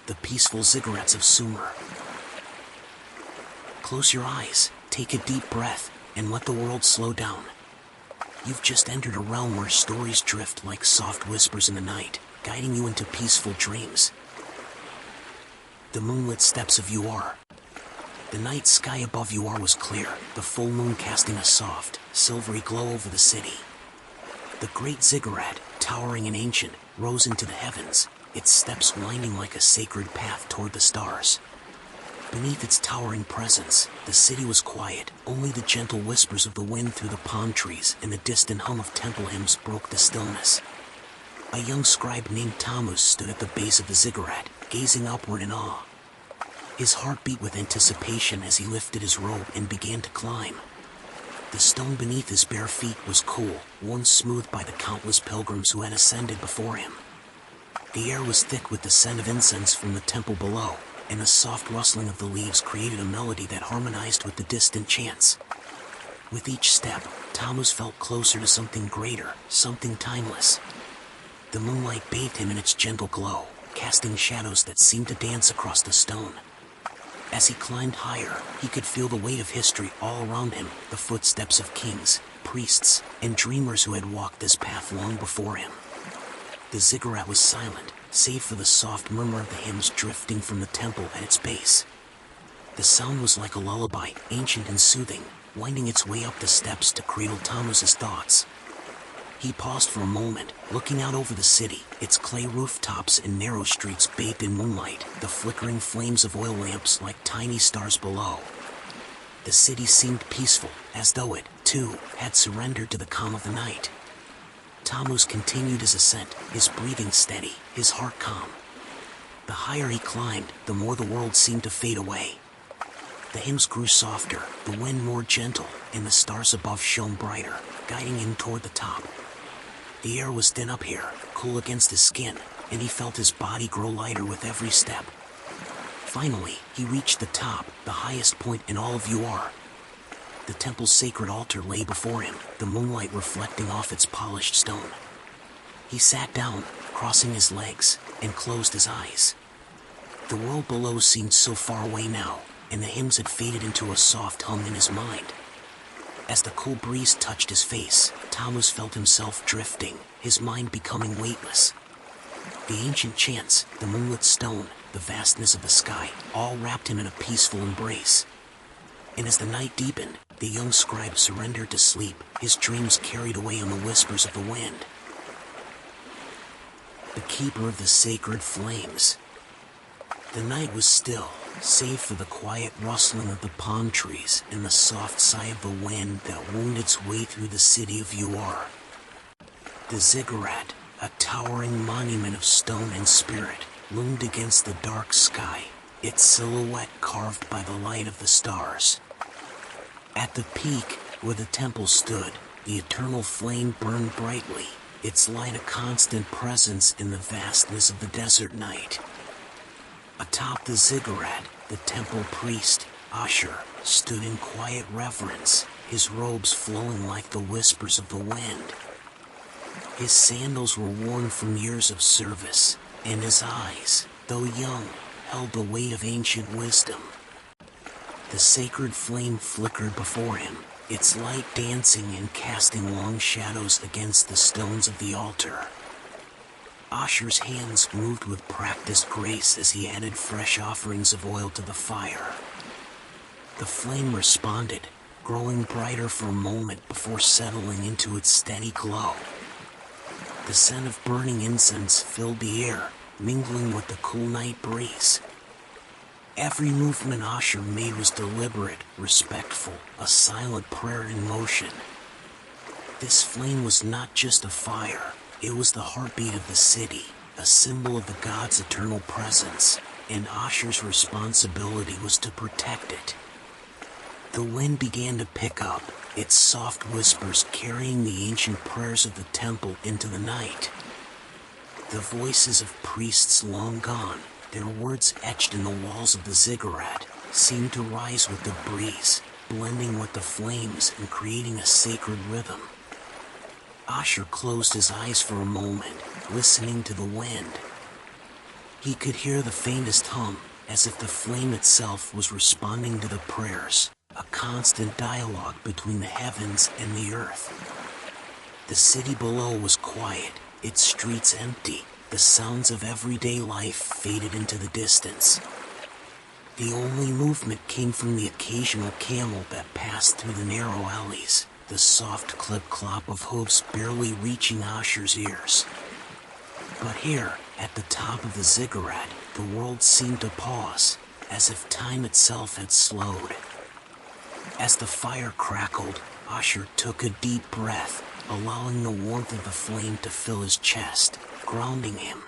the peaceful Ziggurats of Sumer. Close your eyes, take a deep breath, and let the world slow down. You've just entered a realm where stories drift like soft whispers in the night, guiding you into peaceful dreams. The moonlit steppes of Uar. The night sky above Uar was clear, the full moon casting a soft, silvery glow over the city. The great Ziggurat, towering and ancient, rose into the heavens, its steps winding like a sacred path toward the stars. Beneath its towering presence, the city was quiet. Only the gentle whispers of the wind through the palm trees and the distant hum of temple hymns broke the stillness. A young scribe named Tammuz stood at the base of the Ziggurat, gazing upward in awe. His heart beat with anticipation as he lifted his robe and began to climb. The stone beneath his bare feet was cool, worn smooth by the countless pilgrims who had ascended before him. The air was thick with the scent of incense from the temple below, and the soft rustling of the leaves created a melody that harmonized with the distant chants. With each step, Tammuz felt closer to something greater, something timeless. The moonlight bathed him in its gentle glow, casting shadows that seemed to dance across the stone. As he climbed higher, he could feel the weight of history all around him, the footsteps of kings, priests, and dreamers who had walked this path long before him. The Ziggurat was silent, save for the soft murmur of the hymns drifting from the temple at its base. The sound was like a lullaby, ancient and soothing, winding its way up the steps to cradle Tammuz's thoughts. He paused for a moment, looking out over the city, its clay rooftops and narrow streets bathed in moonlight, the flickering flames of oil lamps like tiny stars below. The city seemed peaceful, as though it, too, had surrendered to the calm of the night. Tammuz continued his ascent, his breathing steady, his heart calm. The higher he climbed, the more the world seemed to fade away. The hymns grew softer, the wind more gentle, and the stars above shone brighter, guiding him toward the top. The air was thin up here, cool against his skin, and he felt his body grow lighter with every step. Finally, he reached the top, the highest point in all of Uar. The temple's sacred altar lay before him, the moonlight reflecting off its polished stone. He sat down, crossing his legs, and closed his eyes. The world below seemed so far away now, and the hymns had faded into a soft hum in his mind. As the cool breeze touched his face, Tammuz felt himself drifting, his mind becoming weightless. The ancient chants, the moonlit stone, the vastness of the sky, all wrapped him in a peaceful embrace. And as the night deepened, the young scribe surrendered to sleep, his dreams carried away on the whispers of the wind. The keeper of the sacred flames. The night was still, save for the quiet rustling of the palm trees and the soft sigh of the wind that wound its way through the city of Uar. The Ziggurat, a towering monument of stone and spirit, loomed against the dark sky, its silhouette carved by the light of the stars. At the peak, where the temple stood, the eternal flame burned brightly, its light a constant presence in the vastness of the desert night. Atop the Ziggurat, the temple priest, Ashur, stood in quiet reverence, his robes flowing like the whispers of the wind. His sandals were worn from years of service, and his eyes, though young, held the weight of ancient wisdom. The sacred flame flickered before him, its light dancing and casting long shadows against the stones of the altar. Ashur's hands moved with practiced grace as he added fresh offerings of oil to the fire. The flame responded, growing brighter for a moment before settling into its steady glow. The scent of burning incense filled the air, mingling with the cool night breeze. Every movement Ashur made was deliberate, respectful, a silent prayer in motion. This flame was not just a fire, it was the heartbeat of the city, a symbol of the god's eternal presence, and Ashur's responsibility was to protect it. The wind began to pick up, its soft whispers carrying the ancient prayers of the temple into the night. The voices of priests long gone, their words etched in the walls of the Ziggurat, seemed to rise with the breeze, blending with the flames and creating a sacred rhythm. Ashur closed his eyes for a moment, listening to the wind. He could hear the faintest hum, as if the flame itself was responding to the prayers, a constant dialogue between the heavens and the earth. The city below was quiet, its streets empty, the sounds of everyday life faded into the distance. The only movement came from the occasional camel that passed through the narrow alleys, the soft clip-clop of hooves barely reaching Asher's ears. But here, at the top of the ziggurat, the world seemed to pause, as if time itself had slowed. As the fire crackled, Asher took a deep breath, allowing the warmth of the flame to fill his chest, grounding him.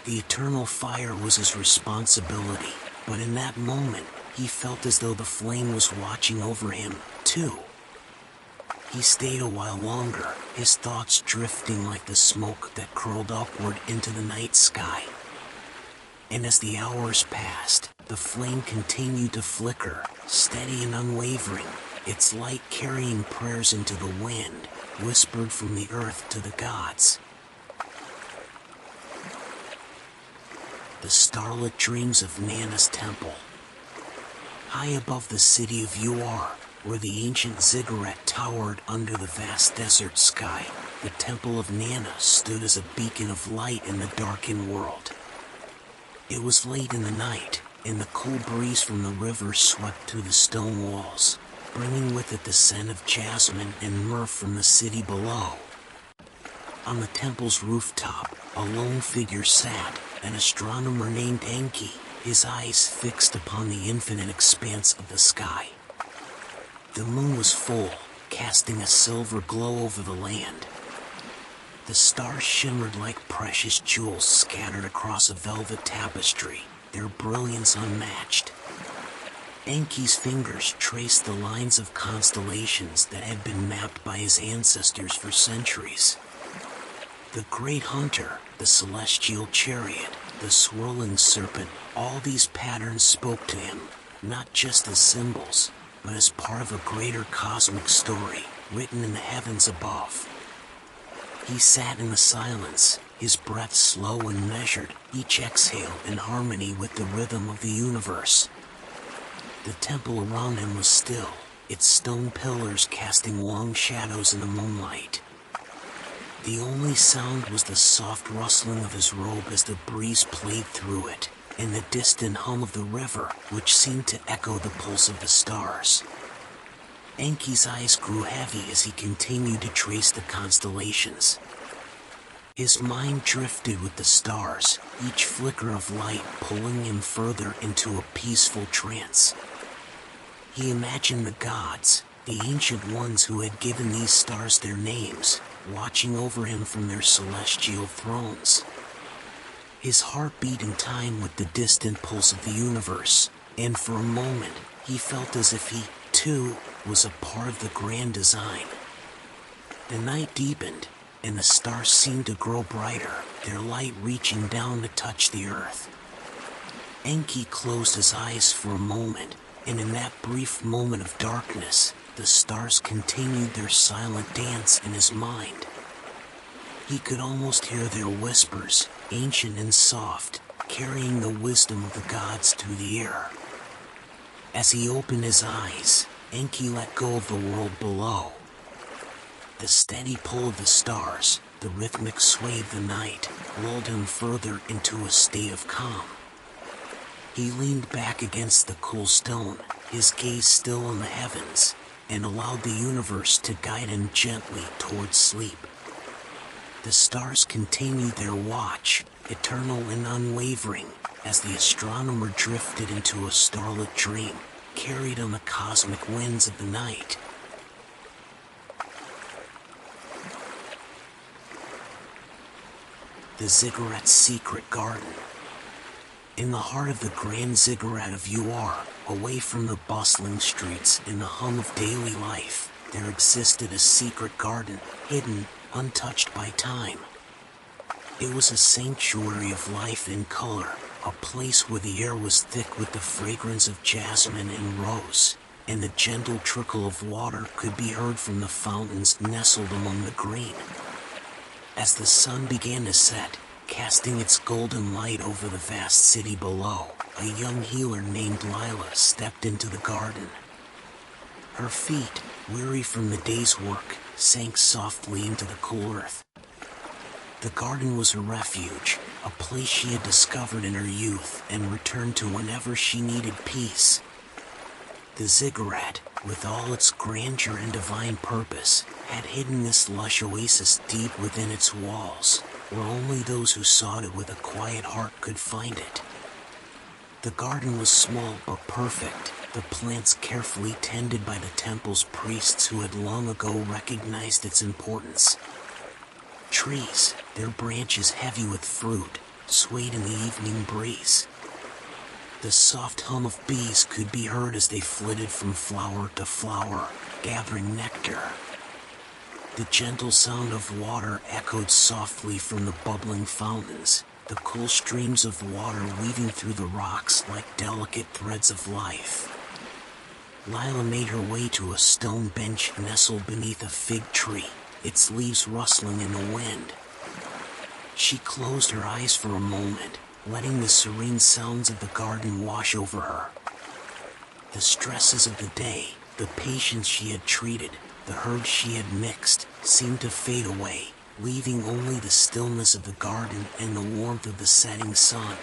The eternal fire was his responsibility, but in that moment, he felt as though the flame was watching over him, too. He stayed a while longer, his thoughts drifting like the smoke that curled upward into the night sky. And as the hours passed, the flame continued to flicker, steady and unwavering, its light carrying prayers into the wind, whispered from the earth to the gods. The starlit dreams of Nana's temple. High above the city of Uar, where the ancient ziggurat towered under the vast desert sky, the temple of Nana stood as a beacon of light in the darkened world. It was late in the night, and the cool breeze from the river swept through the stone walls, bringing with it the scent of jasmine and myrrh from the city below. On the temple's rooftop, a lone figure sat, an astronomer named Enki, his eyes fixed upon the infinite expanse of the sky. The moon was full, casting a silver glow over the land. The stars shimmered like precious jewels scattered across a velvet tapestry, their brilliance unmatched. Enki's fingers traced the lines of constellations that had been mapped by his ancestors for centuries. The great hunter, the celestial chariot, the swirling serpent, all these patterns spoke to him, not just as symbols, but as part of a greater cosmic story, written in the heavens above. He sat in the silence, his breath slow and measured, each exhale in harmony with the rhythm of the universe. The temple around him was still, its stone pillars casting long shadows in the moonlight. The only sound was the soft rustling of his robe as the breeze played through it, and the distant hum of the river, which seemed to echo the pulse of the stars. Enki's eyes grew heavy as he continued to trace the constellations. His mind drifted with the stars, each flicker of light pulling him further into a peaceful trance. He imagined the gods, the ancient ones who had given these stars their names, watching over him from their celestial thrones. His heart beat in time with the distant pulse of the universe, and for a moment, he felt as if he, too, was a part of the grand design. The night deepened, and the stars seemed to grow brighter, their light reaching down to touch the earth. Enki closed his eyes for a moment, and in that brief moment of darkness, the stars continued their silent dance in his mind. He could almost hear their whispers, ancient and soft, carrying the wisdom of the gods through the air. As he opened his eyes, Enki let go of the world below. The steady pull of the stars, the rhythmic sway of the night, lulled him further into a state of calm. He leaned back against the cool stone, his gaze still on the heavens, and allowed the universe to guide him gently towards sleep. The stars continued their watch, eternal and unwavering, as the astronomer drifted into a starlit dream, carried on the cosmic winds of the night. The Ziggurats' secret garden. In the heart of the grand ziggurat of Uar, away from the bustling streets and the hum of daily life, there existed a secret garden, hidden, untouched by time. It was a sanctuary of life and color, a place where the air was thick with the fragrance of jasmine and rose, and the gentle trickle of water could be heard from the fountains nestled among the green. As the sun began to set, casting its golden light over the vast city below. A young healer named Lila stepped into the garden. Her feet, weary from the day's work, sank softly into the cool earth. The garden was her refuge, a place she had discovered in her youth and returned to whenever she needed peace. The ziggurat, with all its grandeur and divine purpose, had hidden this lush oasis deep within its walls, where only those who sought it with a quiet heart could find it. The garden was small but perfect, the plants carefully tended by the temple's priests who had long ago recognized its importance. Trees, their branches heavy with fruit, swayed in the evening breeze. The soft hum of bees could be heard as they flitted from flower to flower, gathering nectar. The gentle sound of water echoed softly from the bubbling fountains, the cool streams of water weaving through the rocks like delicate threads of life. Lila made her way to a stone bench nestled beneath a fig tree, its leaves rustling in the wind. She closed her eyes for a moment, letting the serene sounds of the garden wash over her. The stresses of the day, the patience she had treated, the herbs she had mixed, seemed to fade away, leaving only the stillness of the garden and the warmth of the setting sun.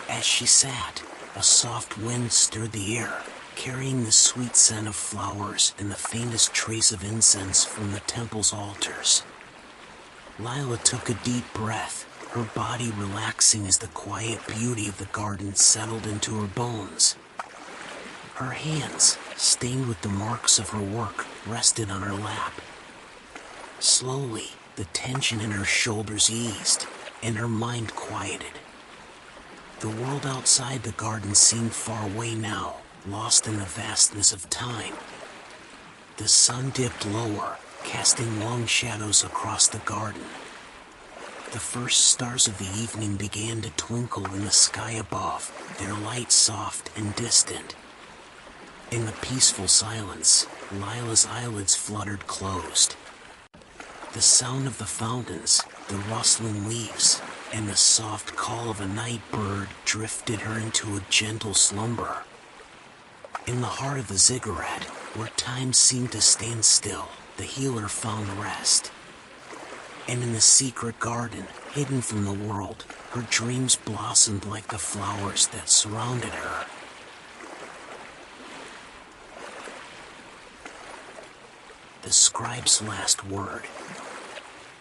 As she sat, a soft wind stirred the air, carrying the sweet scent of flowers and the faintest trace of incense from the temple's altars. Lila took a deep breath, her body relaxing as the quiet beauty of the garden settled into her bones. Her hands, stained with the marks of her work, rested on her lap. Slowly, the tension in her shoulders eased, and her mind quieted. The world outside the garden seemed far away now, lost in the vastness of time. The sun dipped lower, casting long shadows across the garden. The first stars of the evening began to twinkle in the sky above, their light soft and distant. In the peaceful silence, Lila's eyelids fluttered closed. The sound of the fountains, the rustling leaves, and the soft call of a night bird drifted her into a gentle slumber. In the heart of the ziggurat, where time seemed to stand still, the healer found rest. And in the secret garden, hidden from the world, her dreams blossomed like the flowers that surrounded her. The scribe's last word.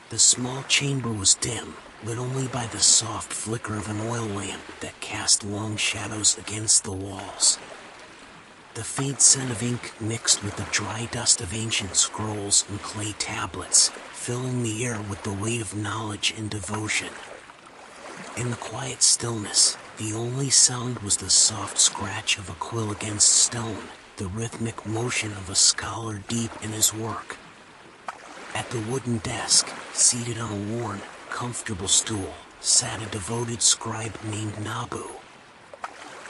The small chamber was dim, lit only by the soft flicker of an oil lamp that cast long shadows against the walls. The faint scent of ink mixed with the dry dust of ancient scrolls and clay tablets, filling the air with the weight of knowledge and devotion. In the quiet stillness, the only sound was the soft scratch of a quill against stone, the rhythmic motion of a scholar deep in his work. At the wooden desk, seated on a worn, comfortable stool, sat a devoted scribe named Nabu.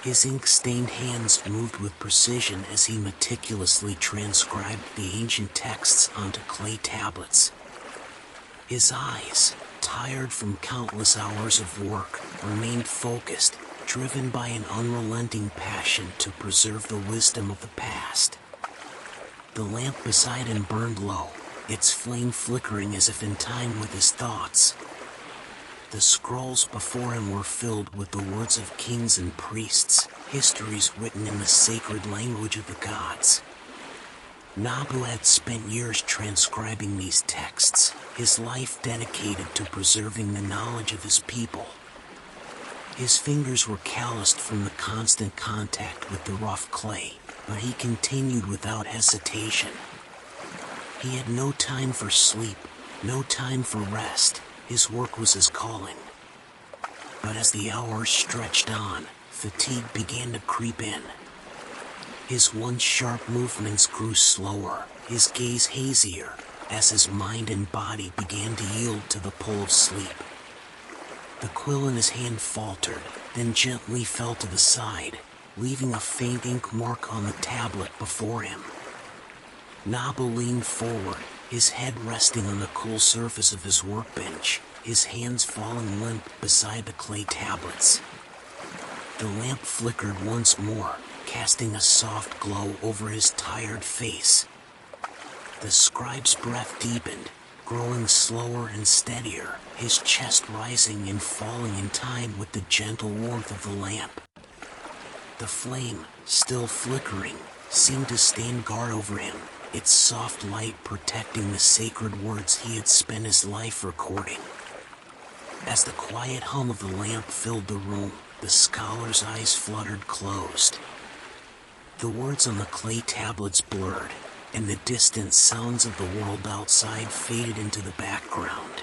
His ink-stained hands moved with precision as he meticulously transcribed the ancient texts onto clay tablets. His eyes, tired from countless hours of work, remained focused, driven by an unrelenting passion to preserve the wisdom of the past. The lamp beside him burned low, its flame flickering as if in time with his thoughts. The scrolls before him were filled with the words of kings and priests, histories written in the sacred language of the gods. Nabu had spent years transcribing these texts, his life dedicated to preserving the knowledge of his people. His fingers were calloused from the constant contact with the rough clay, but he continued without hesitation. He had no time for sleep, no time for rest. His work was his calling. But as the hours stretched on, fatigue began to creep in. His once sharp movements grew slower, his gaze hazier, as his mind and body began to yield to the pull of sleep. The quill in his hand faltered, then gently fell to the side, leaving a faint ink mark on the tablet before him. Nabu leaned forward, his head resting on the cool surface of his workbench, his hands falling limp beside the clay tablets. The lamp flickered once more, casting a soft glow over his tired face. The scribe's breath deepened, growing slower and steadier, his chest rising and falling in time with the gentle warmth of the lamp. The flame, still flickering, seemed to stand guard over him, its soft light protecting the sacred words he had spent his life recording. As the quiet hum of the lamp filled the room, the scholar's eyes fluttered closed. The words on the clay tablets blurred, and the distant sounds of the world outside faded into the background.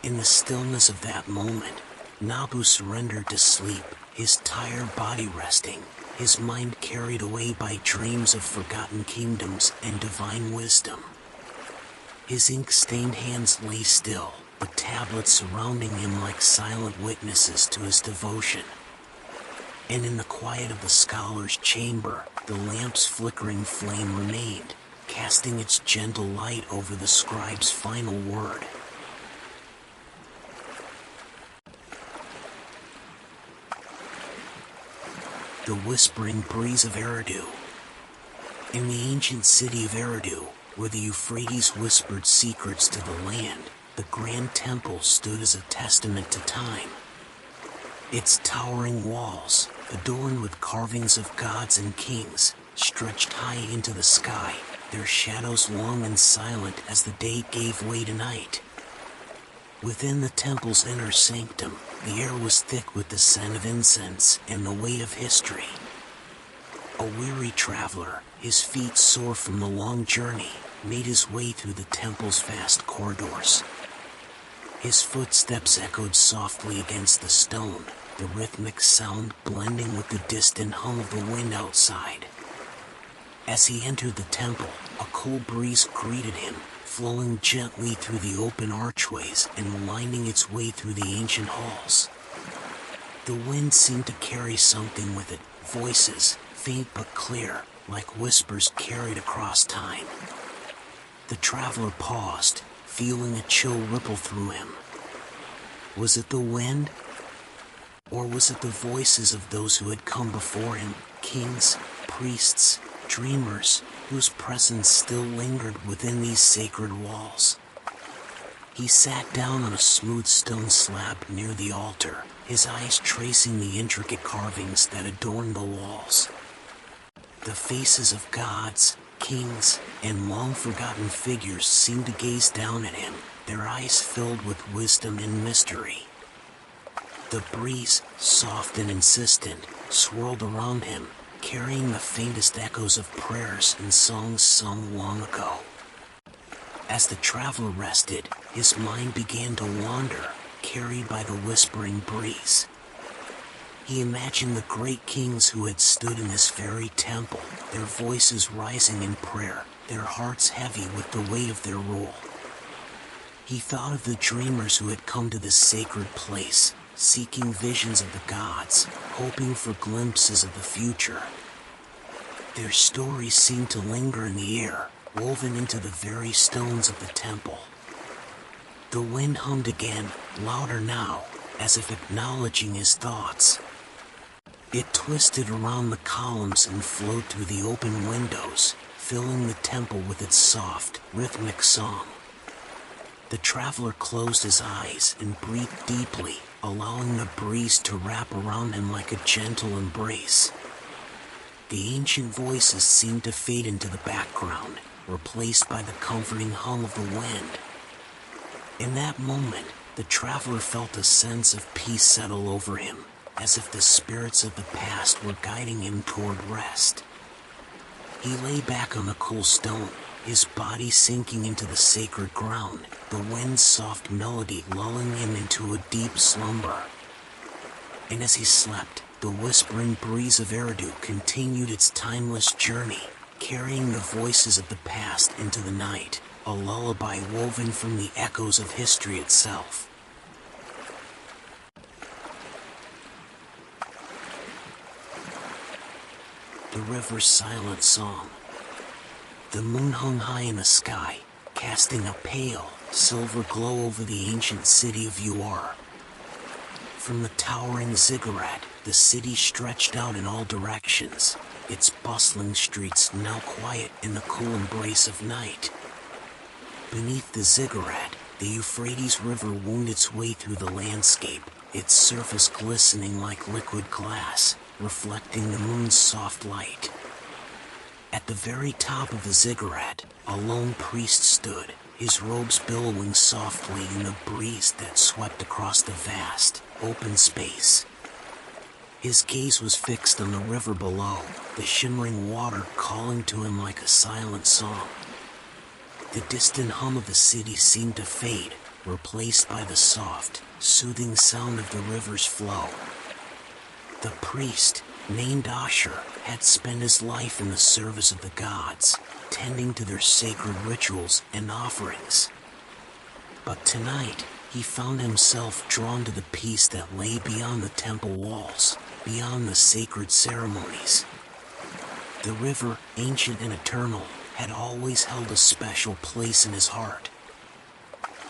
In the stillness of that moment, Nabu surrendered to sleep, his tired body resting, his mind carried away by dreams of forgotten kingdoms and divine wisdom. His ink-stained hands lay still, the tablets surrounding him like silent witnesses to his devotion. And in the quiet of the scholar's chamber, the lamp's flickering flame remained, casting its gentle light over the scribe's final word. The whispering breeze of Eridu. In the ancient city of Eridu, where the Euphrates whispered secrets to the land, the grand temple stood as a testament to time. Its towering walls, adorned with carvings of gods and kings, stretched high into the sky, their shadows long and silent as the day gave way to night. Within the temple's inner sanctum, the air was thick with the scent of incense and the weight of history. A weary traveler, his feet sore from the long journey, made his way through the temple's vast corridors. His footsteps echoed softly against the stone, the rhythmic sound blending with the distant hum of the wind outside. As he entered the temple, a cool breeze greeted him, flowing gently through the open archways and winding its way through the ancient halls. The wind seemed to carry something with it, voices, faint but clear, like whispers carried across time. The traveler paused, feeling a chill ripple through him. Was it the wind? Or was it the voices of those who had come before him, kings, priests, dreamers, whose presence still lingered within these sacred walls? He sat down on a smooth stone slab near the altar, his eyes tracing the intricate carvings that adorned the walls. The faces of gods, kings, and long-forgotten figures seemed to gaze down at him, their eyes filled with wisdom and mystery. The breeze, soft and insistent, swirled around him, carrying the faintest echoes of prayers and songs sung long ago. As the traveler rested, his mind began to wander, carried by the whispering breeze. He imagined the great kings who had stood in this very temple, their voices rising in prayer, their hearts heavy with the weight of their rule. He thought of the dreamers who had come to this sacred place, seeking visions of the gods, hoping for glimpses of the future. Their stories seemed to linger in the air, woven into the very stones of the temple. The wind hummed again, louder now, as if acknowledging his thoughts. It twisted around the columns and flowed through the open windows, filling the temple with its soft, rhythmic song. The traveler closed his eyes and breathed deeply, allowing the breeze to wrap around him like a gentle embrace. The ancient voices seemed to fade into the background, replaced by the comforting hum of the wind. In that moment, the traveler felt a sense of peace settle over him, as if the spirits of the past were guiding him toward rest. He lay back on the cool stone, his body sinking into the sacred ground, the wind's soft melody lulling him into a deep slumber. And as he slept, the whispering breeze of Eridu continued its timeless journey, carrying the voices of the past into the night, a lullaby woven from the echoes of history itself. The river's silent song. The moon hung high in the sky, casting a pale, silver glow over the ancient city of Uar. From the towering ziggurat, the city stretched out in all directions, its bustling streets now quiet in the cool embrace of night. Beneath the ziggurat, the Euphrates River wound its way through the landscape, its surface glistening like liquid glass, reflecting the moon's soft light. At the very top of the ziggurat, a lone priest stood, his robes billowing softly in the breeze that swept across the vast, open space. His gaze was fixed on the river below, the shimmering water calling to him like a silent song. The distant hum of the city seemed to fade, replaced by the soft, soothing sound of the river's flow. The priest, named Asher, had spent his life in the service of the gods, tending to their sacred rituals and offerings. But tonight, he found himself drawn to the peace that lay beyond the temple walls, beyond the sacred ceremonies. The river, ancient and eternal, had always held a special place in his heart.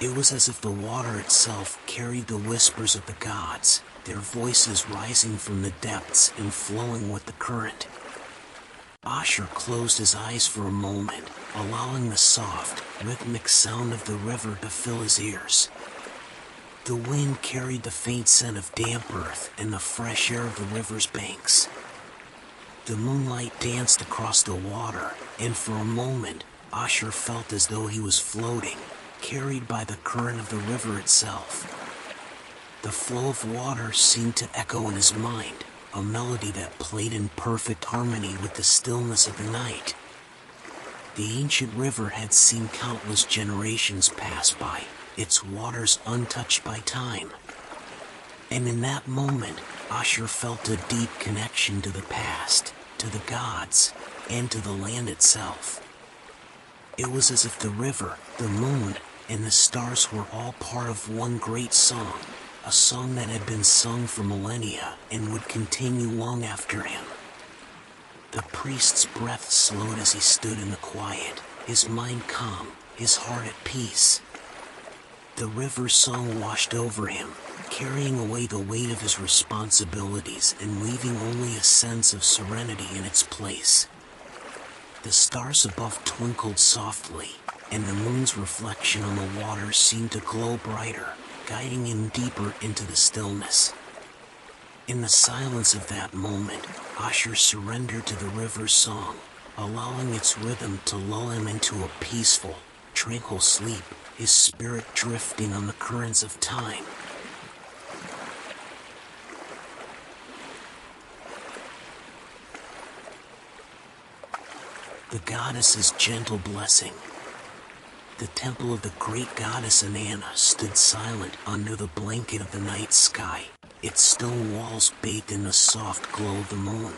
It was as if the water itself carried the whispers of the gods, their voices rising from the depths and flowing with the current. Asher closed his eyes for a moment, allowing the soft, rhythmic sound of the river to fill his ears. The wind carried the faint scent of damp earth and the fresh air of the river's banks. The moonlight danced across the water, and for a moment, Asher felt as though he was floating, carried by the current of the river itself. The flow of water seemed to echo in his mind, a melody that played in perfect harmony with the stillness of the night. The ancient river had seen countless generations pass by, its waters untouched by time. And in that moment, Asher felt a deep connection to the past, to the gods, and to the land itself. It was as if the river, the moon, and the stars were all part of one great song, a song that had been sung for millennia and would continue long after him. The priest's breath slowed as he stood in the quiet, his mind calm, his heart at peace. The river's song washed over him, carrying away the weight of his responsibilities and leaving only a sense of serenity in its place. The stars above twinkled softly, and the moon's reflection on the water seemed to glow brighter, guiding him deeper into the stillness. In the silence of that moment, Asher surrendered to the river's song, allowing its rhythm to lull him into a peaceful, tranquil sleep, his spirit drifting on the currents of time. The goddess's gentle blessing. The temple of the great goddess Inanna stood silent under the blanket of the night sky, its stone walls bathed in the soft glow of the moon.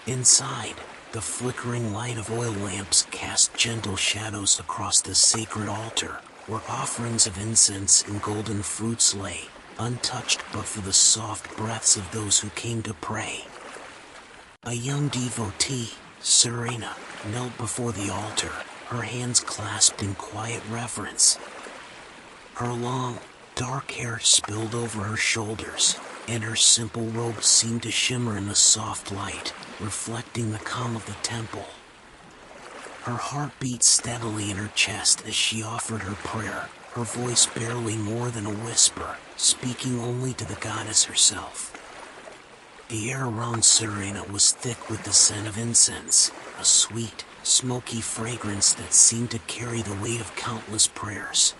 Inside, the flickering light of oil lamps cast gentle shadows across the sacred altar, where offerings of incense and golden fruits lay, untouched but for the soft breaths of those who came to pray. A young devotee, Serena, knelt before the altar, her hands clasped in quiet reverence. Her long, dark hair spilled over her shoulders, and her simple robe seemed to shimmer in the soft light, reflecting the calm of the temple. Her heart beat steadily in her chest as she offered her prayer, her voice barely more than a whisper, speaking only to the goddess herself. The air around Serena was thick with the scent of incense, a sweet, smoky fragrance that seemed to carry the weight of countless prayers.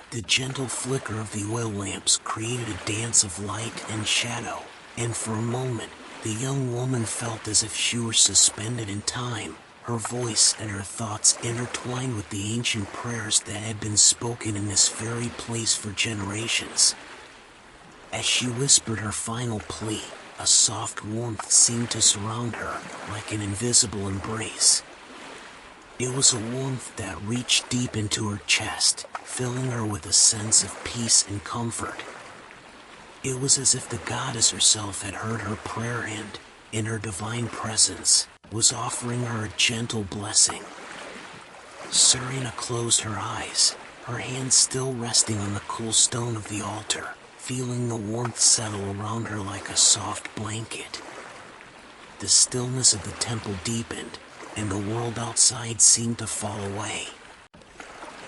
The gentle flicker of the oil lamps created a dance of light and shadow, and for a moment, the young woman felt as if she were suspended in time, her voice and her thoughts intertwined with the ancient prayers that had been spoken in this very place for generations. As she whispered her final plea, a soft warmth seemed to surround her, like an invisible embrace. It was a warmth that reached deep into her chest, filling her with a sense of peace and comfort. It was as if the goddess herself had heard her prayer and, in her divine presence, was offering her a gentle blessing. Serena closed her eyes, her hands still resting on the cool stone of the altar, feeling the warmth settle around her like a soft blanket. The stillness of the temple deepened, and the world outside seemed to fall away.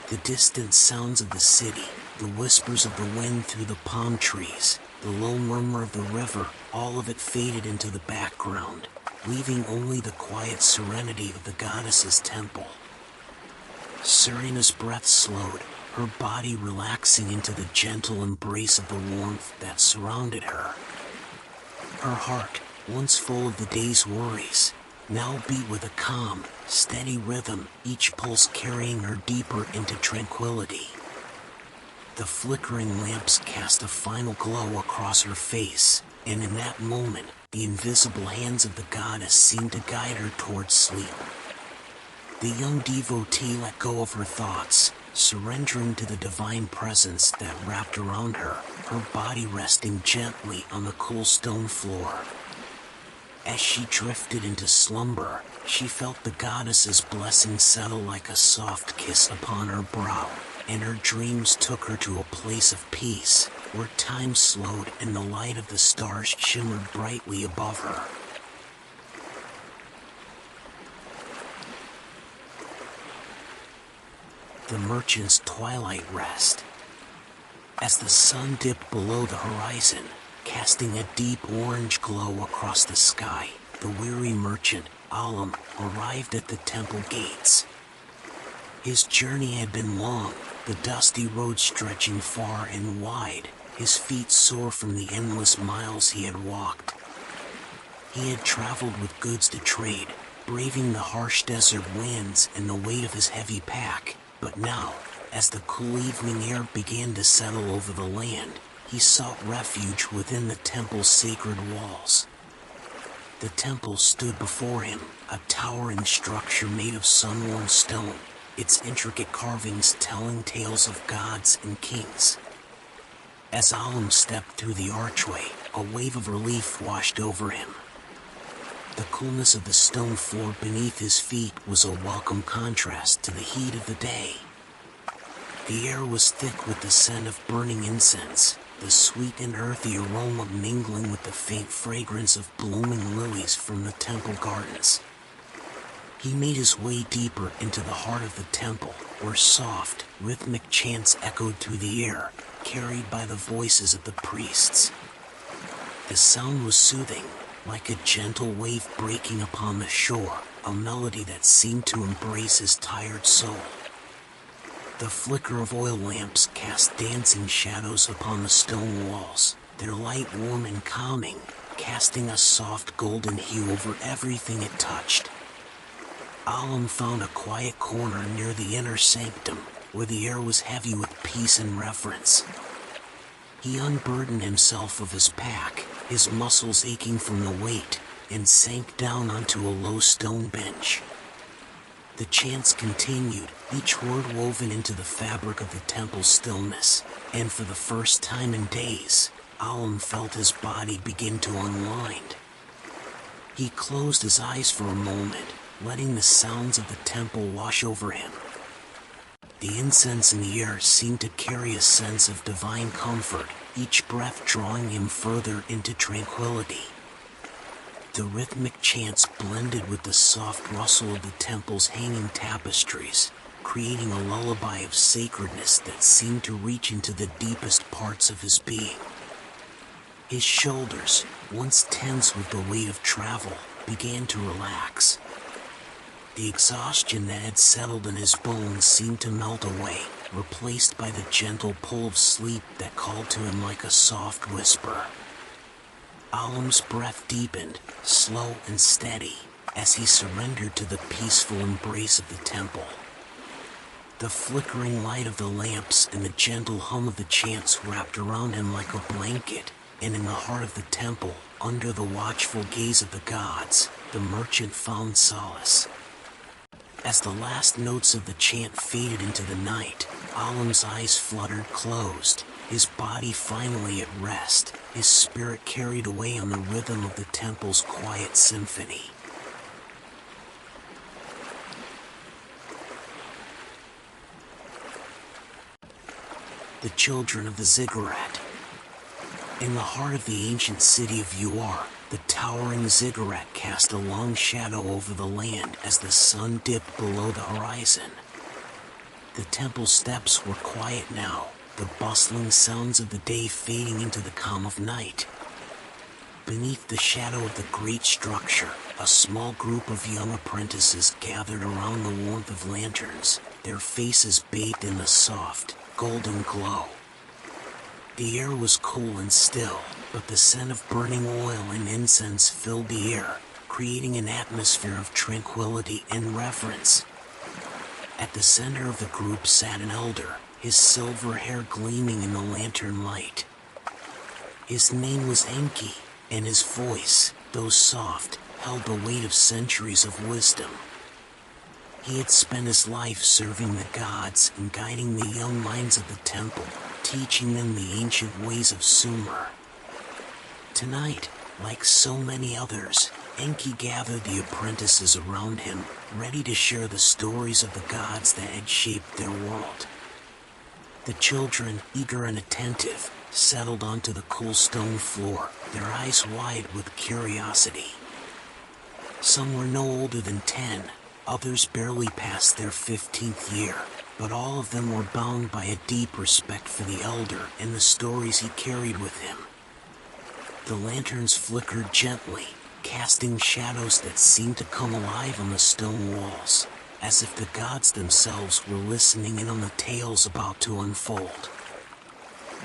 The distant sounds of the city, the whispers of the wind through the palm trees, the low murmur of the river, all of it faded into the background, leaving only the quiet serenity of the goddess's temple. Serena's breath slowed, her body relaxing into the gentle embrace of the warmth that surrounded her. Her heart, once full of the day's worries, now beat with a calm, steady rhythm, each pulse carrying her deeper into tranquility. The flickering lamps cast a final glow across her face, and in that moment, the invisible hands of the goddess seemed to guide her towards sleep. The young devotee let go of her thoughts, surrendering to the divine presence that wrapped around her, her body resting gently on the cool stone floor. As she drifted into slumber, she felt the goddess's blessing settle like a soft kiss upon her brow, and her dreams took her to a place of peace, where time slowed and the light of the stars shimmered brightly above her. The merchant's twilight rest. As the sun dipped below the horizon, casting a deep orange glow across the sky, the weary merchant, Alam, arrived at the temple gates. His journey had been long, the dusty road stretching far and wide, his feet sore from the endless miles he had walked. He had traveled with goods to trade, braving the harsh desert winds and the weight of his heavy pack. But now, as the cool evening air began to settle over the land, he sought refuge within the temple's sacred walls. The temple stood before him, a towering structure made of sun-worn stone, its intricate carvings telling tales of gods and kings. As Alam stepped through the archway, a wave of relief washed over him. The coolness of the stone floor beneath his feet was a welcome contrast to the heat of the day. The air was thick with the scent of burning incense, the sweet and earthy aroma mingling with the faint fragrance of blooming lilies from the temple gardens. He made his way deeper into the heart of the temple, where soft, rhythmic chants echoed through the air, carried by the voices of the priests. The sound was soothing, like a gentle wave breaking upon the shore, a melody that seemed to embrace his tired soul. The flicker of oil lamps cast dancing shadows upon the stone walls, their light warm and calming, casting a soft golden hue over everything it touched. Alam found a quiet corner near the inner sanctum, where the air was heavy with peace and reverence. He unburdened himself of his pack, his muscles aching from the weight, and sank down onto a low stone bench. The chants continued, each word woven into the fabric of the temple's stillness, and for the first time in days, Alam felt his body begin to unwind. He closed his eyes for a moment, letting the sounds of the temple wash over him. The incense in the air seemed to carry a sense of divine comfort, each breath drawing him further into tranquility. The rhythmic chants blended with the soft rustle of the temple's hanging tapestries, creating a lullaby of sacredness that seemed to reach into the deepest parts of his being. His shoulders, once tense with the weight of travel, began to relax. The exhaustion that had settled in his bones seemed to melt away, replaced by the gentle pull of sleep that called to him like a soft whisper. Alam's breath deepened, slow and steady, as he surrendered to the peaceful embrace of the temple. The flickering light of the lamps and the gentle hum of the chants wrapped around him like a blanket, and in the heart of the temple, under the watchful gaze of the gods, the merchant found solace. As the last notes of the chant faded into the night, Alam's eyes fluttered closed, his body finally at rest, his spirit carried away on the rhythm of the temple's quiet symphony. the children of the Ziggurat. In the heart of the ancient city of Uar, the towering Ziggurat cast a long shadow over the land as the sun dipped below the horizon. The temple steps were quiet now, the bustling sounds of the day fading into the calm of night. Beneath the shadow of the great structure, a small group of young apprentices gathered around the warmth of lanterns, their faces bathed in the soft, golden glow. The air was cool and still, but the scent of burning oil and incense filled the air, creating an atmosphere of tranquility and reverence. At the center of the group sat an elder, his silver hair gleaming in the lantern light. His name was Enki, and his voice, though soft, held the weight of centuries of wisdom. He had spent his life serving the gods and guiding the young minds of the temple, teaching them the ancient ways of Sumer. Tonight, like so many others, Enki gathered the apprentices around him, ready to share the stories of the gods that had shaped their world. The children, eager and attentive, settled onto the cool stone floor, their eyes wide with curiosity. Some were no older than 10, others barely past their 15th year, but all of them were bound by a deep respect for the elder and the stories he carried with him. The lanterns flickered gently, casting shadows that seemed to come alive on the stone walls, as if the gods themselves were listening in on the tales about to unfold.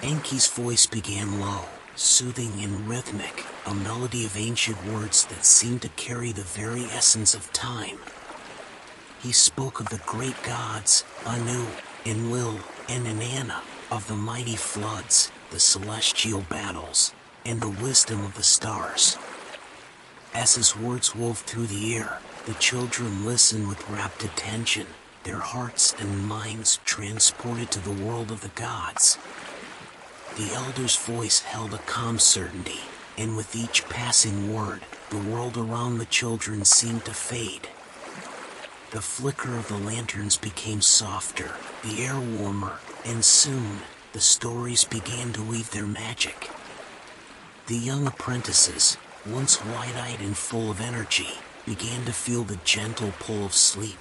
Enki's voice began low, soothing and rhythmic, a melody of ancient words that seemed to carry the very essence of time. He spoke of the great gods, Anu, Enlil, and Inanna, of the mighty floods, the celestial battles, and the wisdom of the stars. As his words wove through the air, the children listened with rapt attention, their hearts and minds transported to the world of the gods. The elder's voice held a calm certainty, and with each passing word, the world around the children seemed to fade. The flicker of the lanterns became softer, the air warmer, and soon, the stories began to weave their magic. The young apprentices, once wide-eyed and full of energy, began to feel the gentle pull of sleep.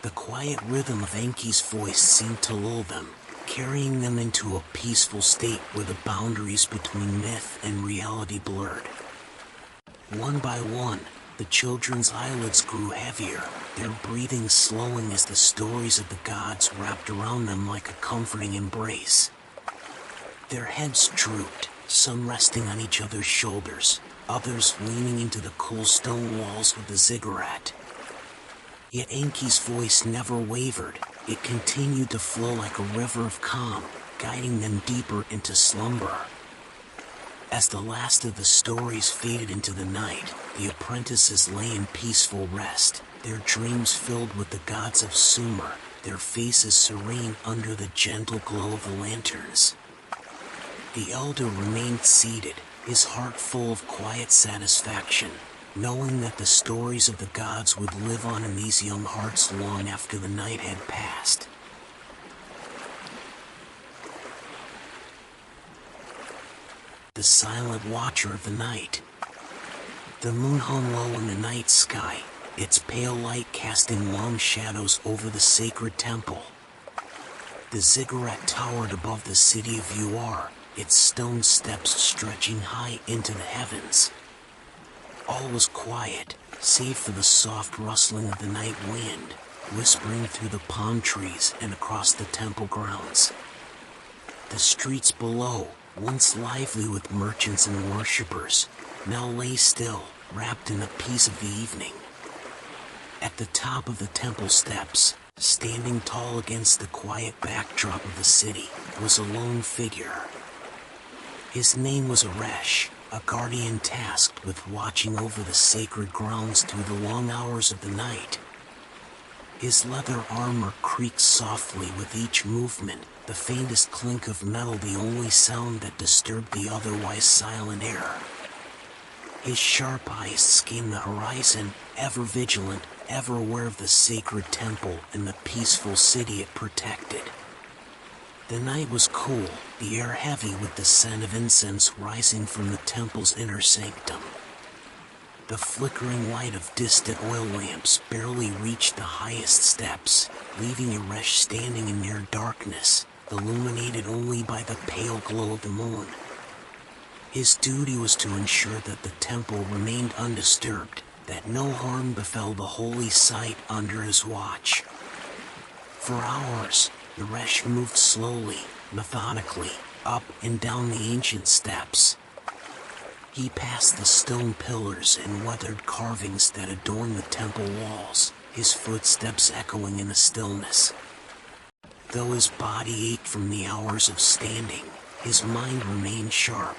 The quiet rhythm of Enki's voice seemed to lull them, carrying them into a peaceful state where the boundaries between myth and reality blurred. One by one, the children's eyelids grew heavier, their breathing slowing as the stories of the gods wrapped around them like a comforting embrace. Their heads drooped, some resting on each other's shoulders, others leaning into the cool stone walls of the Ziggurat. Yet Enki's voice never wavered. It continued to flow like a river of calm, guiding them deeper into slumber. As the last of the stories faded into the night, the apprentices lay in peaceful rest, their dreams filled with the gods of Sumer, their faces serene under the gentle glow of the lanterns. The elder remained seated, his heart full of quiet satisfaction, knowing that the stories of the gods would live on in these young hearts long after the night had passed. The silent watcher of the night. The moon hung low in the night sky, its pale light casting long shadows over the sacred temple. The Ziggurat towered above the city of Uar, its stone steps stretching high into the heavens. All was quiet, save for the soft rustling of the night wind, whispering through the palm trees and across the temple grounds. The streets below, once lively with merchants and worshippers, now lay still, wrapped in the peace of the evening. At the top of the temple steps, standing tall against the quiet backdrop of the city, was a lone figure. His name was Aresh, a guardian tasked with watching over the sacred grounds through the long hours of the night. His leather armor creaked softly with each movement, the faintest clink of metal the only sound that disturbed the otherwise silent air. His sharp eyes scanned the horizon, ever vigilant, ever aware of the sacred temple and the peaceful city it protected. The night was cool, the air heavy with the scent of incense rising from the temple's inner sanctum. The flickering light of distant oil lamps barely reached the highest steps, leaving Eresh standing in near darkness, illuminated only by the pale glow of the moon. His duty was to ensure that the temple remained undisturbed, that no harm befell the holy site under his watch. For hours, Eresh moved slowly, methodically, up and down the ancient steps. He passed the stone pillars and weathered carvings that adorned the temple walls, his footsteps echoing in the stillness. Though his body ached from the hours of standing, his mind remained sharp.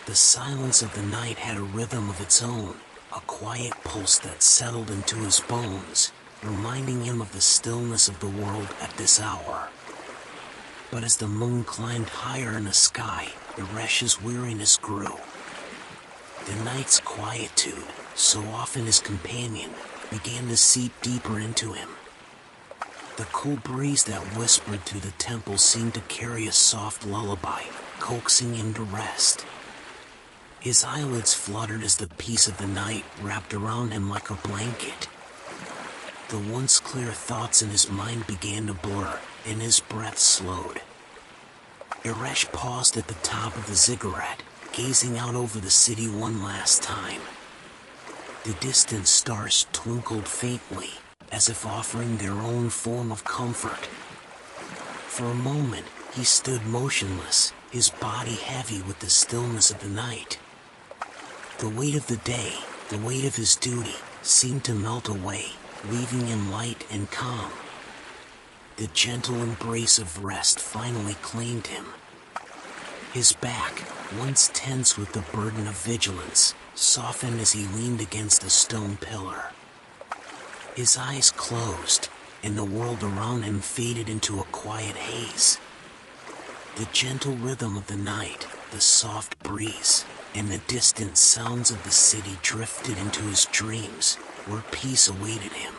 The silence of the night had a rhythm of its own, a quiet pulse that settled into his bones, reminding him of the stillness of the world at this hour. But as the moon climbed higher in the sky, Eresh's weariness grew. The night's quietude, so often his companion, began to seep deeper into him. The cool breeze that whispered through the temple seemed to carry a soft lullaby, coaxing him to rest. His eyelids fluttered as the peace of the night wrapped around him like a blanket. The once clear thoughts in his mind began to blur, and his breath slowed. Eresh paused at the top of the ziggurat, gazing out over the city one last time. The distant stars twinkled faintly, as if offering their own form of comfort. For a moment, he stood motionless, his body heavy with the stillness of the night. The weight of the day, the weight of his duty, seemed to melt away, leaving him light and calm. The gentle embrace of rest finally claimed him. His back, once tense with the burden of vigilance, softened as he leaned against a stone pillar. His eyes closed, and the world around him faded into a quiet haze. The gentle rhythm of the night, the soft breeze, and the distant sounds of the city drifted into his dreams, where peace awaited him.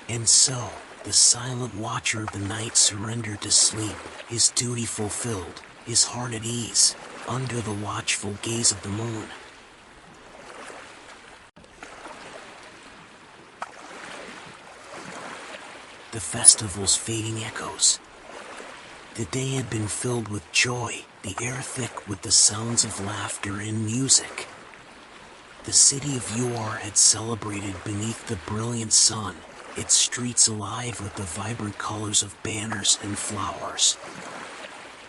And so, the silent watcher of the night surrendered to sleep, his duty fulfilled, his heart at ease, under the watchful gaze of the moon. The festival's fading echoes. The day had been filled with joy, the air thick with the sounds of laughter and music. The city of Uar had celebrated beneath the brilliant sun, its streets alive with the vibrant colors of banners and flowers.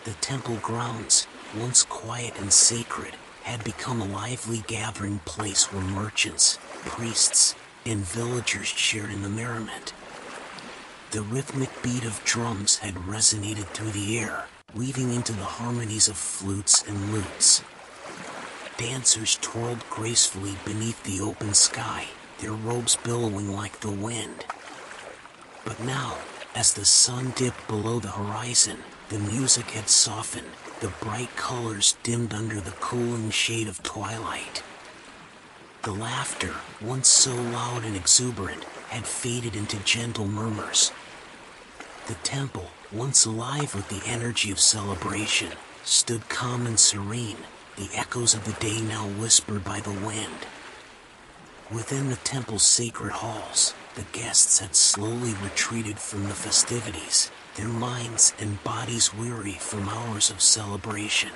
The temple grounds, once quiet and sacred, had become a lively gathering place where merchants, priests, and villagers shared in the merriment. The rhythmic beat of drums had resonated through the air, weaving into the harmonies of flutes and lutes. Dancers twirled gracefully beneath the open sky, their robes billowing like the wind. But now, as the sun dipped below the horizon, the music had softened, the bright colors dimmed under the cooling shade of twilight. The laughter, once so loud and exuberant, had faded into gentle murmurs. The temple, once alive with the energy of celebration, stood calm and serene, the echoes of the day now whispered by the wind. Within the temple's sacred halls, the guests had slowly retreated from the festivities, their minds and bodies weary from hours of celebration.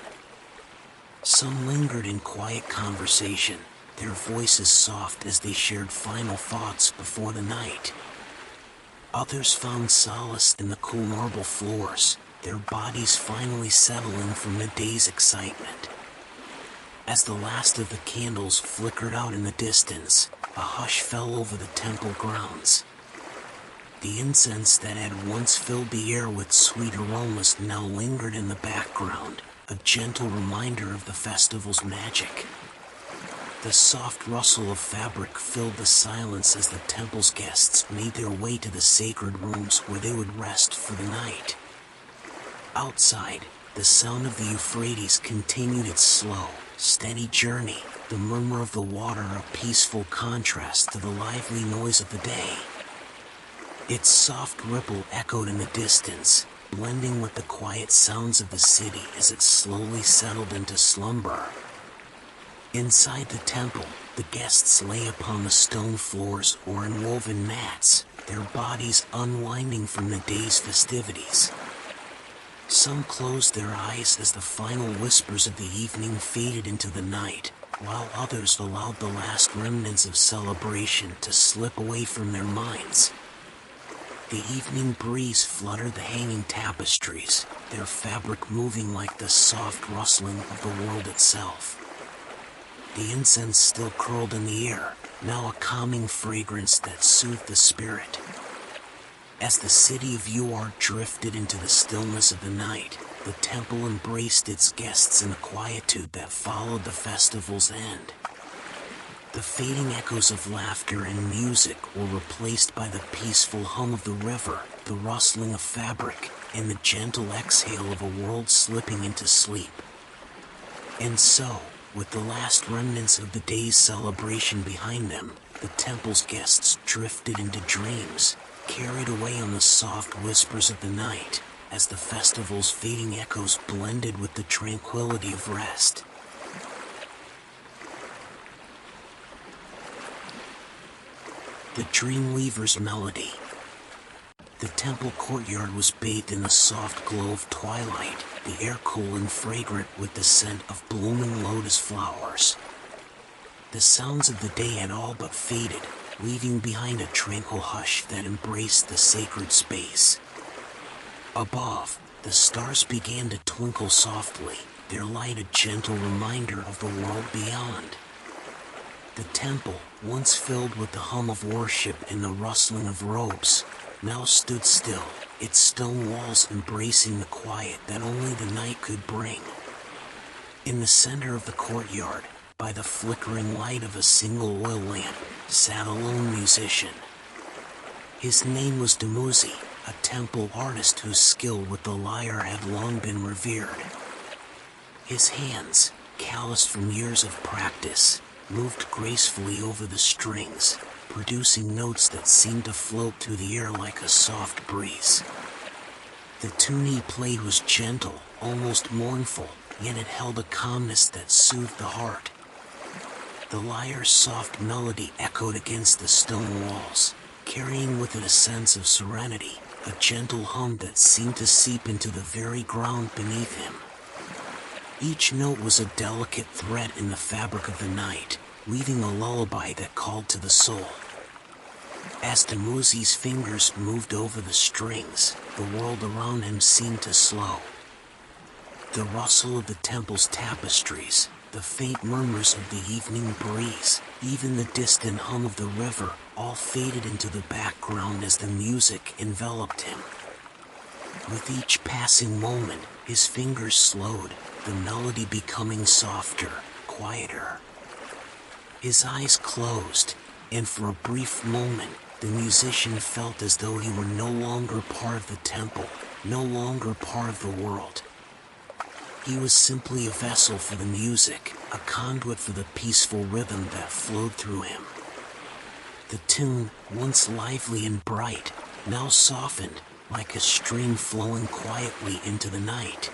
Some lingered in quiet conversation, their voices soft as they shared final thoughts before the night. Others found solace in the cool marble floors, their bodies finally settling from the day's excitement. As the last of the candles flickered out in the distance, a hush fell over the temple grounds. The incense that had once filled the air with sweet aromas now lingered in the background, a gentle reminder of the festival's magic. The soft rustle of fabric filled the silence as the temple's guests made their way to the sacred rooms where they would rest for the night. Outside, the sound of the Euphrates continued its slow, steady journey, the murmur of the water a peaceful contrast to the lively noise of the day. Its soft ripple echoed in the distance, blending with the quiet sounds of the city as it slowly settled into slumber. Inside the temple, the guests lay upon the stone floors or in woven mats, their bodies unwinding from the day's festivities. Some closed their eyes as the final whispers of the evening faded into the night, while others allowed the last remnants of celebration to slip away from their minds. The evening breeze fluttered the hanging tapestries, their fabric moving like the soft rustling of the world itself. The incense still curled in the air, now a calming fragrance that soothed the spirit. As the city of Uar drifted into the stillness of the night, the temple embraced its guests in the quietude that followed the festival's end. The fading echoes of laughter and music were replaced by the peaceful hum of the river, the rustling of fabric, and the gentle exhale of a world slipping into sleep. And so, with the last remnants of the day's celebration behind them, the temple's guests drifted into dreams, carried away on the soft whispers of the night, as the festival's fading echoes blended with the tranquility of rest. The Dreamweaver's Melody. The temple courtyard was bathed in the soft glow of twilight, the air cool and fragrant with the scent of blooming lotus flowers. The sounds of the day had all but faded, leaving behind a tranquil hush that embraced the sacred space. Above, the stars began to twinkle softly, their light a gentle reminder of the world beyond. The temple, once filled with the hum of worship and the rustling of robes, now stood still, its stone walls embracing the quiet that only the night could bring. In the center of the courtyard, by the flickering light of a single oil lamp, sat a lone musician. His name was Dumuzi, a temple artist whose skill with the lyre had long been revered. His hands, calloused from years of practice, moved gracefully over the strings, producing notes that seemed to float through the air like a soft breeze. The tune he played was gentle, almost mournful, yet it held a calmness that soothed the heart. The lyre's soft melody echoed against the stone walls, carrying with it a sense of serenity, a gentle hum that seemed to seep into the very ground beneath him. Each note was a delicate thread in the fabric of the night, weaving a lullaby that called to the soul. As Dumuzi's fingers moved over the strings, the world around him seemed to slow. The rustle of the temple's tapestries, the faint murmurs of the evening breeze, even the distant hum of the river, all faded into the background as the music enveloped him. With each passing moment, his fingers slowed, the melody becoming softer, quieter. His eyes closed, and for a brief moment, the musician felt as though he were no longer part of the temple, no longer part of the world. He was simply a vessel for the music, a conduit for the peaceful rhythm that flowed through him. The tune, once lively and bright, now softened, like a stream flowing quietly into the night.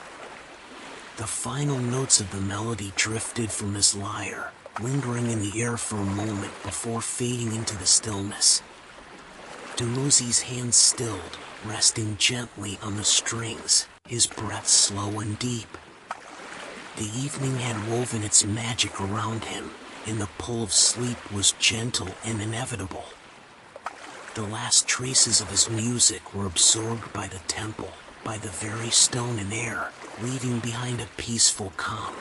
The final notes of the melody drifted from his lyre, lingering in the air for a moment before fading into the stillness. Dumuzi's hands stilled, resting gently on the strings, his breath slow and deep. The evening had woven its magic around him, and the pull of sleep was gentle and inevitable. The last traces of his music were absorbed by the temple, by the very stone and air, leaving behind a peaceful calm.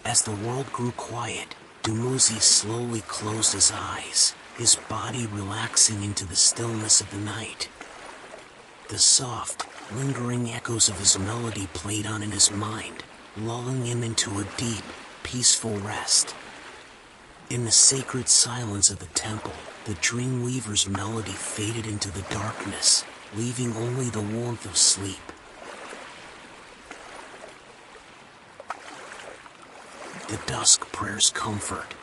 As the world grew quiet, Dumuzi slowly closed his eyes, his body relaxing into the stillness of the night. The soft, lingering echoes of his melody played on in his mind, lulling him into a deep, peaceful rest. In the sacred silence of the temple, the Dreamweaver's melody faded into the darkness, leaving only the warmth of sleep. The dusk prayer's comfort.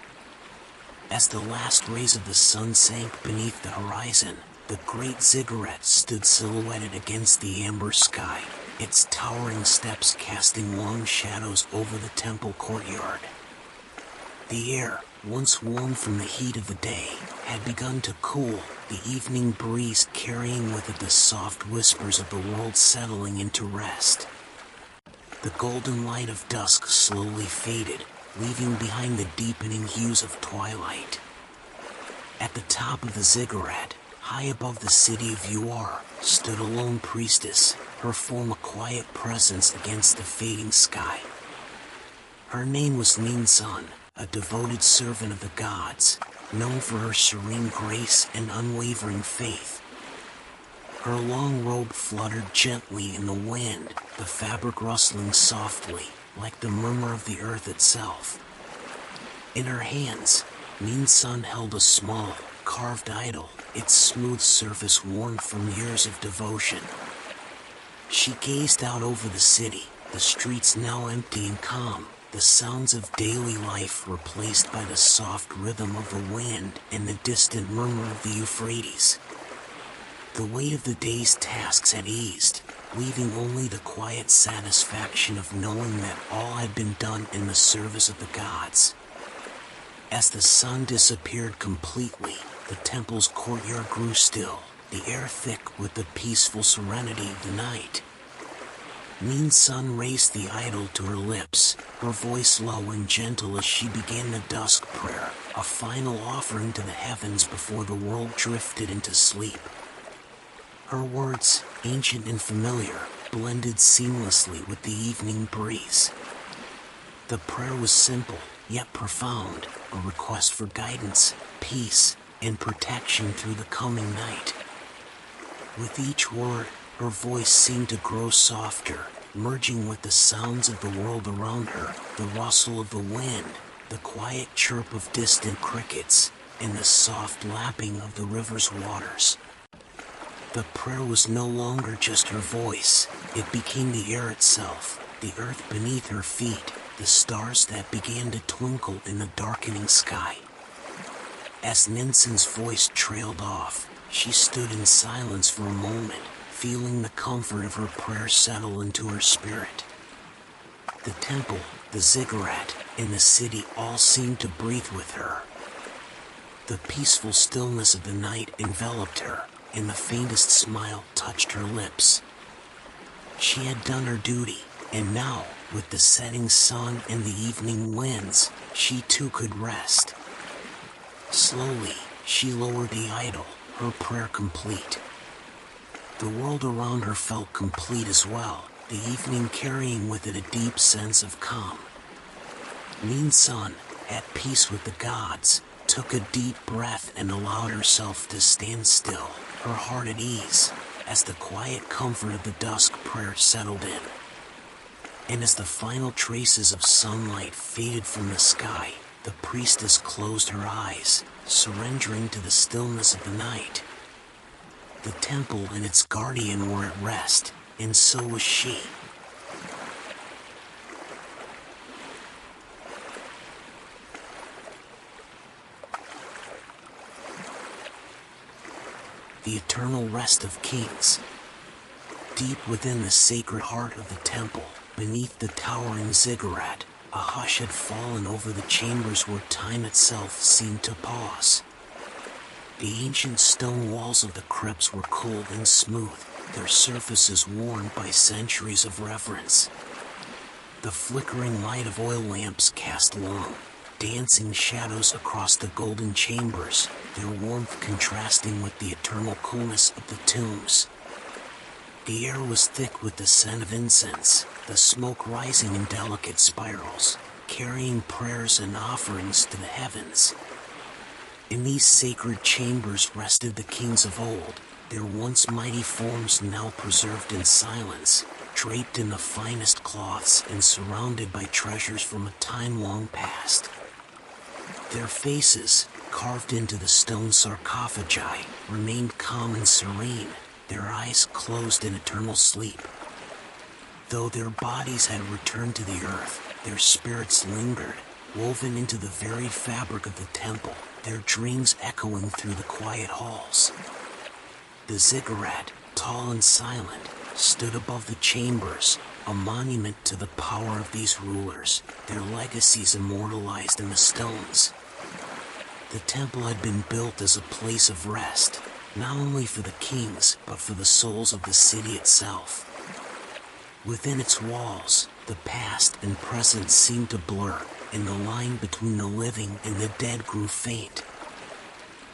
As the last rays of the sun sank beneath the horizon, The great Ziggurats stood silhouetted against the amber sky, its towering steps casting long shadows over the temple courtyard. The air, once warm from the heat of the day, had begun to cool, the evening breeze carrying with it the soft whispers of the world settling into rest. The golden light of dusk slowly faded, leaving behind the deepening hues of twilight. At the top of the ziggurat, high above the city of Uar, stood a lone priestess, her form a quiet presence against the fading sky. Her name was Ninsun, a devoted servant of the gods, known for her serene grace and unwavering faith. Her long robe fluttered gently in the wind, the fabric rustling softly, like the murmur of the earth itself. In her hands, Ninsun held a small, carved idol, its smooth surface worn from years of devotion. She gazed out over the city, the streets now empty and calm, the sounds of daily life replaced by the soft rhythm of the wind and the distant murmur of the Euphrates. The weight of the day's tasks had eased, leaving only the quiet satisfaction of knowing that all had been done in the service of the gods. As the sun disappeared completely, the temple's courtyard grew still, the air thick with the peaceful serenity of the night. Ninsun raised the idol to her lips, her voice low and gentle as she began the dusk prayer, a final offering to the heavens before the world drifted into sleep. Her words, ancient and familiar, blended seamlessly with the evening breeze. The prayer was simple, yet profound, a request for guidance, peace, and protection through the coming night. With each word, her voice seemed to grow softer, merging with the sounds of the world around her, the rustle of the wind, the quiet chirp of distant crickets, and the soft lapping of the river's waters. The prayer was no longer just her voice, it became the air itself, the earth beneath her feet, the stars that began to twinkle in the darkening sky. As Ninsun's voice trailed off, she stood in silence for a moment, feeling the comfort of her prayer settle into her spirit. The temple, the ziggurat, and the city all seemed to breathe with her. The peaceful stillness of the night enveloped her, and the faintest smile touched her lips. She had done her duty, and now, with the setting sun and the evening winds, she too could rest. Slowly, she lowered the idol, her prayer complete. The world around her felt complete as well, the evening carrying with it a deep sense of calm. Ninsun, at peace with the gods, took a deep breath and allowed herself to stand still, her heart at ease, as the quiet comfort of the dusk prayer settled in. And as the final traces of sunlight faded from the sky, the priestess closed her eyes, surrendering to the stillness of the night. The temple and its guardian were at rest, and so was she. The eternal rest of kings. Deep within the sacred heart of the temple, beneath the towering ziggurat, a hush had fallen over the chambers where time itself seemed to pause. The ancient stone walls of the crypts were cold and smooth, their surfaces worn by centuries of reverence. The flickering light of oil lamps cast long, dancing shadows across the golden chambers, their warmth contrasting with the eternal coolness of the tombs. The air was thick with the scent of incense, the smoke rising in delicate spirals, carrying prayers and offerings to the heavens. In these sacred chambers rested the kings of old, their once mighty forms now preserved in silence, draped in the finest cloths and surrounded by treasures from a time long past. Their faces, carved into the stone sarcophagi, remained calm and serene, their eyes closed in eternal sleep. Though their bodies had returned to the earth, their spirits lingered, woven into the very fabric of the temple, their dreams echoing through the quiet halls. The ziggurat, tall and silent, stood above the chambers, a monument to the power of these rulers, their legacies immortalized in the stones. The temple had been built as a place of rest, not only for the kings, but for the souls of the city itself. Within its walls, the past and present seemed to blur, and the line between the living and the dead grew faint.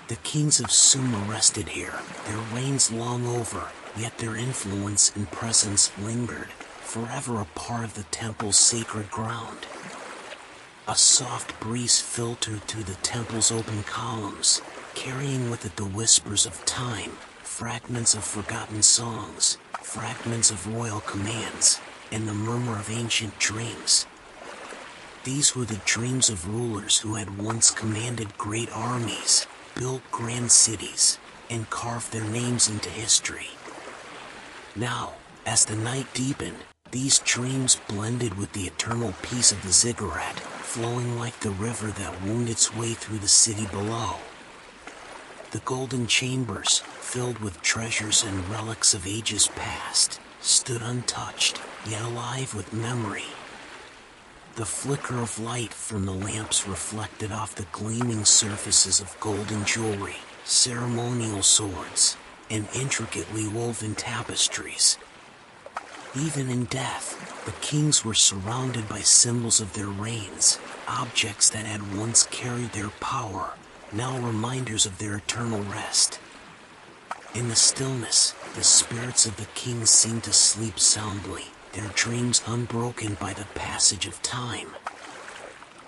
The kings of Sumer rested here, their reigns long over, yet their influence and presence lingered, forever a part of the temple's sacred ground. A soft breeze filtered through the temple's open columns, carrying with it the whispers of time, fragments of forgotten songs, fragments of royal commands, and the murmur of ancient dreams. These were the dreams of rulers who had once commanded great armies, built grand cities, and carved their names into history. Now, as the night deepened, these dreams blended with the eternal peace of the ziggurat, flowing like the river that wound its way through the city below. The golden chambers, filled with treasures and relics of ages past, stood untouched, yet alive with memory. The flicker of light from the lamps reflected off the gleaming surfaces of golden jewelry, ceremonial swords, and intricately woven tapestries. Even in death, the kings were surrounded by symbols of their reigns, objects that had once carried their power, now reminders of their eternal rest. In the stillness, the spirits of the kings seemed to sleep soundly, their dreams unbroken by the passage of time.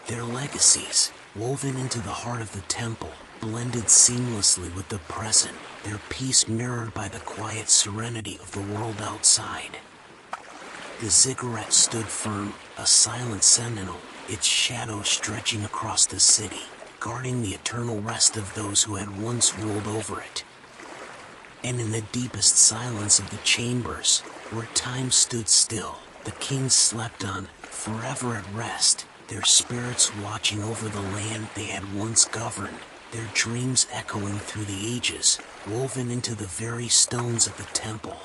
Their legacies, woven into the heart of the temple, blended seamlessly with the present, their peace mirrored by the quiet serenity of the world outside. The ziggurat stood firm, a silent sentinel, its shadow stretching across the city, guarding the eternal rest of those who had once ruled over it. And in the deepest silence of the chambers, where time stood still, the kings slept on, forever at rest, their spirits watching over the land they had once governed, their dreams echoing through the ages, woven into the very stones of the temple.